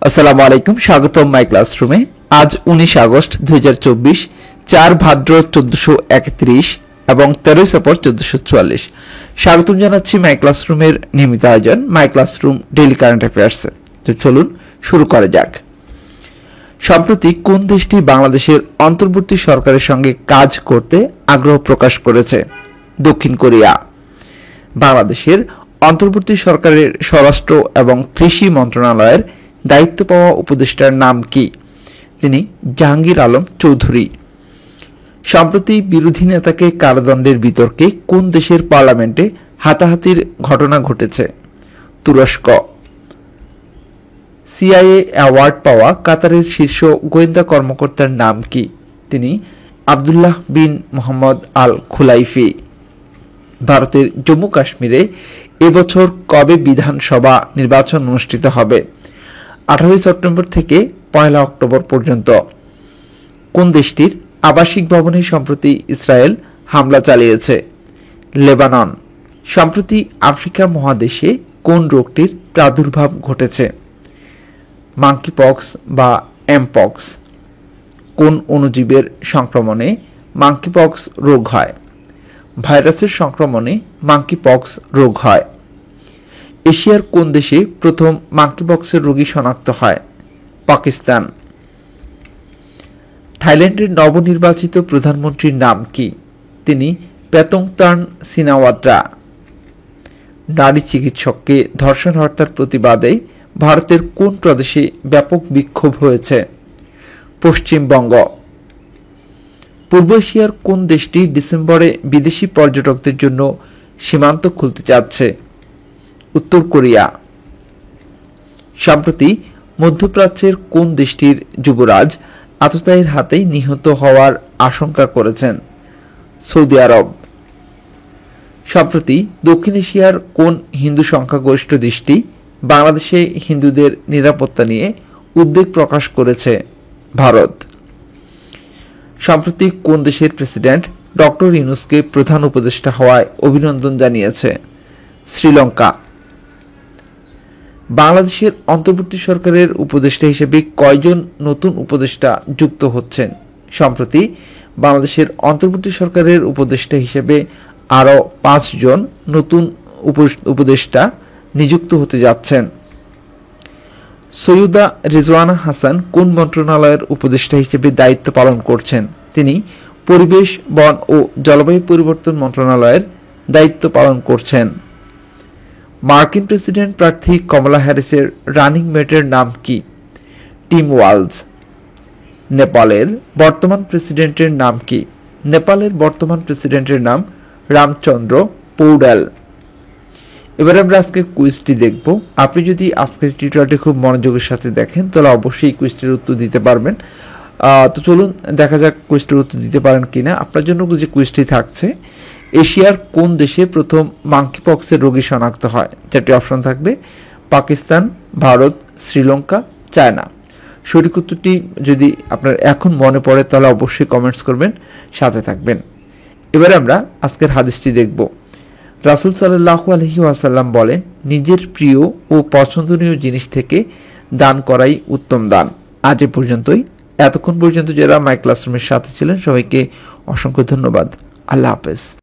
আসসালামু আলাইকুম, স্বাগতম মাই ক্লাসরুমে। আজ 19 আগস্ট 2024, 4 ভাদ্র 1431 এবং 13 সেপ্টেম্বর 1444। স্বাগতম জানাচ্ছি মাই ক্লাসরুমের নিয়মিত আয়োজন মাই ক্লাসরুম ডেইলি কারেন্ট অ্যাফেয়ার্সে। তো চলুন শুরু করা যাক। সম্প্রতি কোন দেশটি বাংলাদেশের অন্তর্বর্তী সরকারের সঙ্গে কাজ করতে আগ্রহ প্রকাশ করেছে? দক্ষিণ কোরিয়া। বাংলাদেশের অন্তর্বর্তী সরকারের স্বরাষ্ট্র এবং কৃষি মন্ত্রণালয়ের দায়িত্ব পাওয়া উপদেষ্টার নাম কি? তিনি জাহাঙ্গীর আলম চৌধুরী। সম্প্রতি বিরোধী নেতাকে কারাদণ্ডের বিতর্কে কোন দেশের পার্লামেন্টে হাতাহাতির ঘটনা ঘটেছে? তুরস্ক। সিআইএ অ্যাওয়ার্ড পাওয়া কাতারের শীর্ষ গোয়েন্দা কর্মকর্তার নাম কি? তিনি আবদুল্লাহ বিন মোহাম্মদ আল খুলাইফি। ভারতের জম্মু কাশ্মীরে এবছর কবে বিধানসভা নির্বাচন অনুষ্ঠিত হবে? 18 সেপ্টেম্বর থেকে 1 অক্টোবর পর্যন্ত। কোন দেশটির আবাসিক ভবনে সম্প্রতি ইসরায়েল হামলা চালিয়েছে? লেবানন। সম্প্রতি আফ্রিকা মহাদেশে কোন রোগটির প্রাদুর্ভাব ঘটেছে? মাঙ্কিপক্স বা এমপক্স। কোন অণুজীবের সংক্রমণে মাঙ্কিপক্স রোগ হয়? ভাইরাসের সংক্রমণে মাঙ্কিপক্স রোগ হয়। এশিয়ার কোন দেশে প্রথম মাঙ্কিপক্সের রোগী শনাক্ত হয়? পাকিস্তান। থাইল্যান্ডের নবনির্বাচিত প্রধানমন্ত্রীর নাম কি? তিনি পেতংতান সিনাওয়াত্রা। নারী চিকিৎসককে ধর্ষণ হত্যার প্রতিবাদে ভারতের কোন প্রদেশে ব্যাপক বিক্ষোভ হয়েছে? পশ্চিমবঙ্গ। পূর্ব এশিয়ার কোন দেশটি ডিসেম্বরে বিদেশি পর্যটকদের জন্য সীমান্ত খুলতে যাচ্ছে? উত্তর কোরিয়া। সম্প্রতি মধ্যপ্রাচ্যের কোন দেশটির যুবরাজ আততায়ীর হাতে নিহত হওয়ার আশঙ্কা করেছেন? সৌদি আরব। সম্প্রতি দক্ষিণ এশিয়ার কোন হিন্দু সংখ্যাগরিষ্ঠ দেশটি বাংলাদেশে হিন্দুদের নিরাপত্তা নিয়ে উদ্বেগ প্রকাশ করেছে? ভারত। সম্প্রতি কোন দেশের প্রেসিডেন্ট ডক্টর ইউনূসকে প্রধান উপদেষ্টা হওয়ায় অভিনন্দন জানিয়েছে? শ্রীলঙ্কা। বাংলাদেশের অন্তর্বর্তী সরকারের উপদেষ্টা হিসেবে কয়জন নতুন উপদেষ্টা যুক্ত হচ্ছেন? সম্প্রতি বাংলাদেশের অন্তর্বর্তী সরকারের উপদেষ্টা হিসেবে আরও 5 জন নতুন উপদেষ্টা নিযুক্ত হতে যাচ্ছেন। সৈয়দা রিজওয়ানা হাসান কোন মন্ত্রণালয়ের উপদেষ্টা হিসেবে দায়িত্ব পালন করছেন? তিনি পরিবেশ, বন ও জলবায়ু পরিবর্তন মন্ত্রণালয়ের দায়িত্ব পালন করছেন। মার্কিন প্রেসিডেন্ট প্রার্থী কমলা হ্যারিসের রানিং মেটের নাম কি? Team Waltz. নেপালের বর্তমান প্রেসিডেন্টের নাম কি? নেপালের বর্তমান প্রেসিডেন্টের নাম রামচন্দ্র পৌডাল। এবার আমরা আজকের কুইজটি দেখব। আপনি যদি আজকের টিউটোরিয়ালটি খুব মনোযোগের সাথে দেখেন তাহলে অবশ্যই কুইজটির উত্তর দিতে পারবেন। তো চলুন দেখা যাক কুইজটির উত্তর দিতে পারেন কিনা। আপনার জন্য যে কুইজটি থাকছে, এশিয়ার কোন দেশে প্রথম মাঙ্কিপক্সের রোগী শনাক্ত হয়? 4টি অপশন থাকবে: পাকিস্তান, ভারত, শ্রীলঙ্কা, চায়না। সঠিক উত্তরটি যদি আপনার এখন মনে পড়ে তাহলে অবশ্যই কমেন্টস করবেন, সাথে থাকবেন। এবারে আমরা আজকের হাদিসটি দেখব। রাসূল সাল্লাল্লাহু আলাইহি ওয়াসাল্লাম বলেন, নিজের প্রিয় ও পছন্দনীয় জিনিস থেকে দান করাই উত্তম দান। আজ এ পর্যন্তই। এতক্ষণ পর্যন্ত যারা মাই ক্লাসরুমের সাথে ছিলেন সবাইকে অসংখ্য ধন্যবাদ। আল্লাহ হাফেজ।